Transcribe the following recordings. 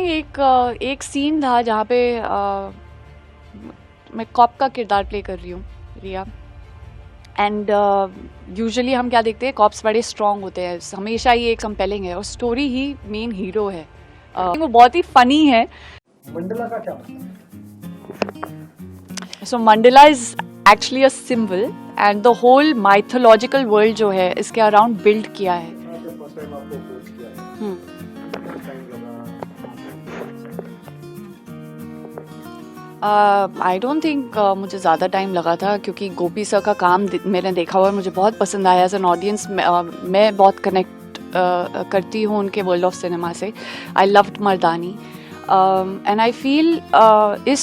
Think एक scene था जहाँ पे मैं कॉप का किरदार प्ले कर रही हूँ, रिया। एंड यूजुअली हम क्या देखते हैं, कॉप्स बड़े स्ट्रॉन्ग होते हैं, हमेशा ही एक कंपेलिंग है और स्टोरी ही मेन हीरो है। वो बहुत ही फनी है। मंडला का क्या मतलब है? So mandala is actually a symbol and the whole mythological world जो है इसके अराउंड बिल्ड किया है। जब फर्स्ट टाइम आपको अप्रोच किया है, कितना टाइम लगा? आई डोंट थिंक मुझे ज़्यादा टाइम लगा था, क्योंकि गोपी सर का काम मैंने देखा हुआ है, मुझे बहुत पसंद आया। एज एन ऑडियंस मैं बहुत कनेक्ट करती हूँ उनके वर्ल्ड ऑफ सिनेमा से। I loved Mardaani and I feel ये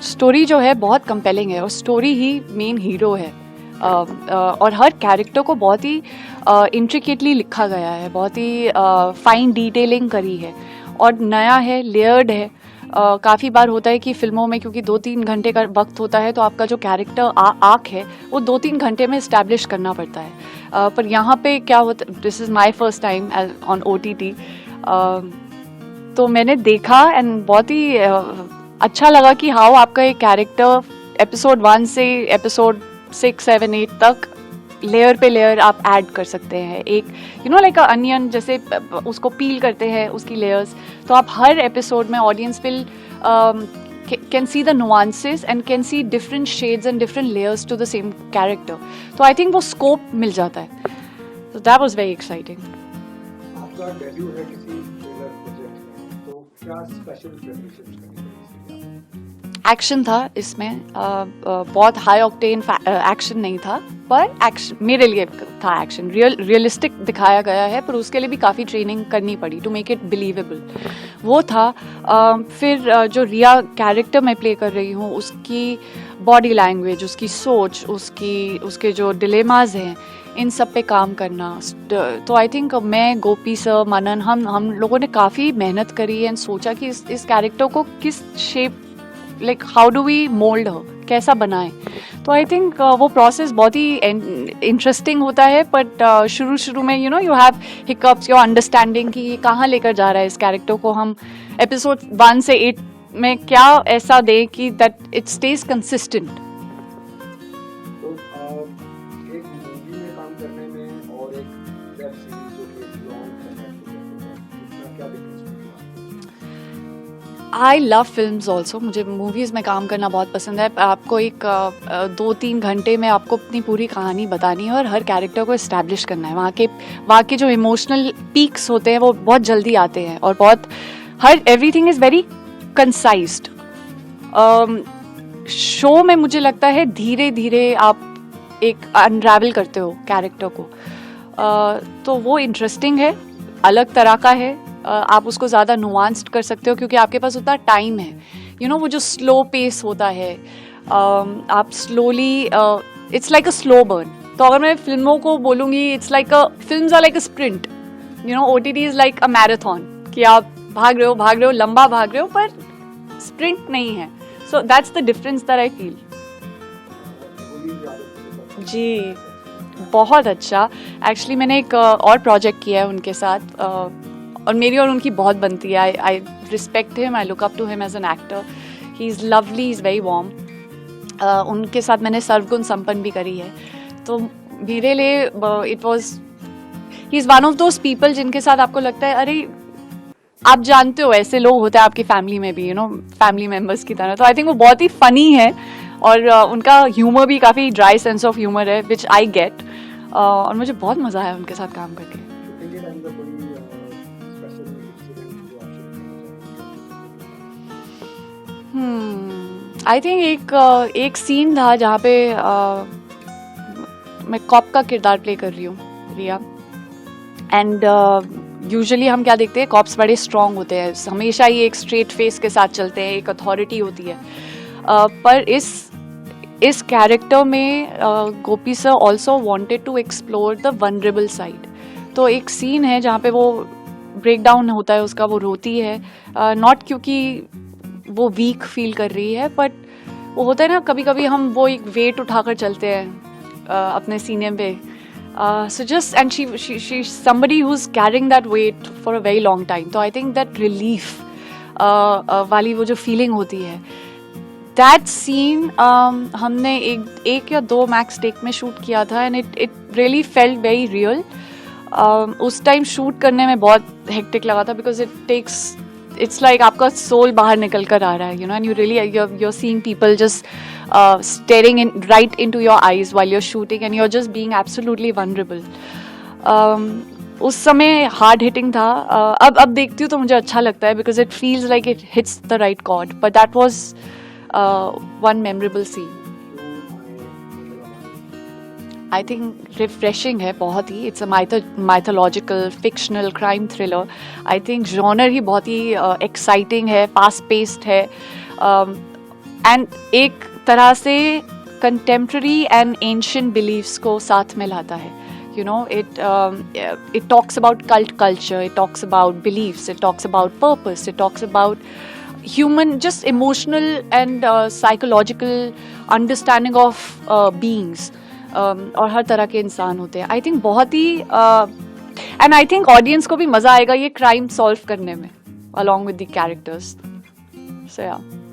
स्टोरी जो है बहुत कंपेलिंग है और स्टोरी ही मेन हीरो है। और हर कैरेक्टर को बहुत ही इंट्रिकेटली लिखा गया है, बहुत ही फाइन डिटेलिंग करी है और नया है, लेयर्ड है। काफ़ी बार होता है कि फिल्मों में क्योंकि 2-3 घंटे का वक्त होता है तो आपका जो कैरेक्टर आर्क है वो 2-3 घंटे में इस्टेब्लिश करना पड़ता है। पर यहाँ पे क्या होता, this is my first time on OTT, तो मैंने देखा एंड बहुत ही अच्छा लगा कि हाउ आपका एक कैरेक्टर एपिसोड 1 से एपिसोड 6, 7, 8 तक लेयर पे लेयर आप ऐड कर सकते हैं। एक लाइक अ अनियन, जैसे उसको पील करते हैं उसकी लेयर्स, तो आप हर एपिसोड में audience will can see the nuances and can see different shades and different layers to the same character. तो आई थिंक वो स्कोप मिल जाता है। तो दैट वाज वेरी एक्साइटिंग। आपका डेब्यू है किसी थ्रिलर प्रोजेक्ट में, तो क्या स्पेशल प्रिपरेशंस करनी पड़ी इसके लिए? एक्शन था इसमें, बहुत हाई ऑक्टेन एक्शन नहीं था, पर एक्शन मेरे लिए था। एक्शन रियलिस्टिक दिखाया गया है, पर उसके लिए भी काफ़ी ट्रेनिंग करनी पड़ी टू मेक इट बिलीवेबल। वो था। फिर जो रिया कैरेक्टर मैं प्ले कर रही हूँ, उसकी बॉडी लैंग्वेज, उसकी सोच, उसके जो डिलेमाज हैं, इन सब पे काम करना। तो आई थिंक मैं, गोपी सर, मनन, हम लोगों ने काफ़ी मेहनत करी एंड सोचा कि इस कैरेक्टर को किस shape, like how do we mould her, कैसा बनाएं। तो आई थिंक वो प्रोसेस बहुत ही इंटरेस्टिंग होता है, बट शुरू में you have hiccups, your understanding कि ये कहाँ लेकर जा रहा है इस कैरेक्टर को। हम एपिसोड 1 से 8 में क्या ऐसा दें कि दैट इट स्टेज कंसिस्टेंट। तो एक मूवी में काम करने में और एक वेब सीरीज जो कि एक लॉन्ग फॉर्मेट प्रोजेक्ट होता है, इसमें क्या डिफरेंस होगा? आई लव फिल्म्स ऑल्सो, मुझे मूवीज़ में काम करना बहुत पसंद है। आपको एक 2-3 घंटे में आपको अपनी पूरी कहानी बतानी है और हर कैरेक्टर को इस्टेब्लिश करना है। वहाँ के जो इमोशनल पीक्स होते हैं वो बहुत जल्दी आते हैं और everything is very concised. Show में मुझे लगता है धीरे धीरे आप एक अनरावल करते हो कैरेक्टर को, तो वो इंटरेस्टिंग है, अलग तरह का है। आप उसको ज़्यादा नुआंस्ड कर सकते हो क्योंकि आपके पास उतना टाइम है। वो जो स्लो पेस होता है, आप slowly, it's like a slow burn. तो अगर मैं फिल्मों को बोलूँगी, it's like films are like a sprint, OTT is like a marathon, कि आप भाग रहे हो, लंबा भाग रहे हो, पर स्प्रिंट नहीं है। So that's the difference that I feel. जी, बहुत अच्छा। एक्चुअली मैंने एक और प्रोजेक्ट किया है उनके साथ, और मेरी और उनकी बहुत बनती है। I respect him, I look up to him as an actor. He is lovely, he is very warm. उनके साथ मैंने सर्वगुण संपन्न भी करी है। तो मेरे लिए it was, he is one of those people जिनके साथ आपको लगता है, अरे आप जानते हो ऐसे लोग होते हैं आपकी फैमिली में भी, फैमिली मेम्बर्स की तरह। तो आई थिंक वो बहुत ही फ़नी है और उनका ह्यूमर भी काफ़ी ड्राई सेंस ऑफ ह्यूमर है, विच आई गेट। और मुझे बहुत मज़ा आया उनके साथ काम करके। शूटिंग के टाइम पे कोई स्पेशल इंसिडेंट जो आप शेयर करना चाहेंगे? आई थिंक एक सीन था जहाँ पे मैं कॉप का किरदार प्ले कर रही हूँ, रिया। एंड यूजुअली हम क्या देखते हैं, कॉप्स बड़े स्ट्रॉन्ग होते हैं, हमेशा ही एक स्ट्रेट फेस के साथ चलते हैं, एक अथॉरिटी होती है। पर इस कैरेक्टर में Gopi sir also wanted to explore the vulnerable side. तो एक सीन है जहाँ पे वो ब्रेक डाउन होता है उसका, वो रोती है, नॉट क्योंकि वो वीक फील कर रही है, बट वो होता है ना, कभी कभी हम वो एक वेट उठाकर चलते हैं अपने सीने पे, So just and she's somebody who's carrying that weight for a very long time. So I think that relief वाली वो जो feeling होती है, that scene हमने एक या दो मैक्स टेक में शूट किया था and it really felt very real. उस टाइम शूट करने में बहुत हेक्टिक लगा था because it takes it's like आपका सोल बाहर निकल कर आ रहा है, you know, and you really you're seeing people just staring in right into your eyes while you're shooting and you're just being absolutely vulnerable. उस समय हार्ड हिटिंग था. अब देखती हूँ तो मुझे अच्छा लगता है because it feels like it hits the right chord, but that was one memorable scene. I think refreshing है बहुत ही. It's a mythological, fictional crime thriller. I think genre ही बहुत ही exciting है, fast paced है, and एक तरह से contemporary and ancient beliefs को साथ में लाता है. You know, it talks about cult culture, it talks about beliefs, it talks about purpose, it talks about human, just emotional and psychological understanding of beings. और हर तरह के इंसान होते हैं. आई थिंक बहुत ही एंड आई थिंक ऑडियंस को भी मज़ा आएगा ये क्राइम सॉल्व करने में अलॉन्ग विद द कैरेक्टर्स. सो या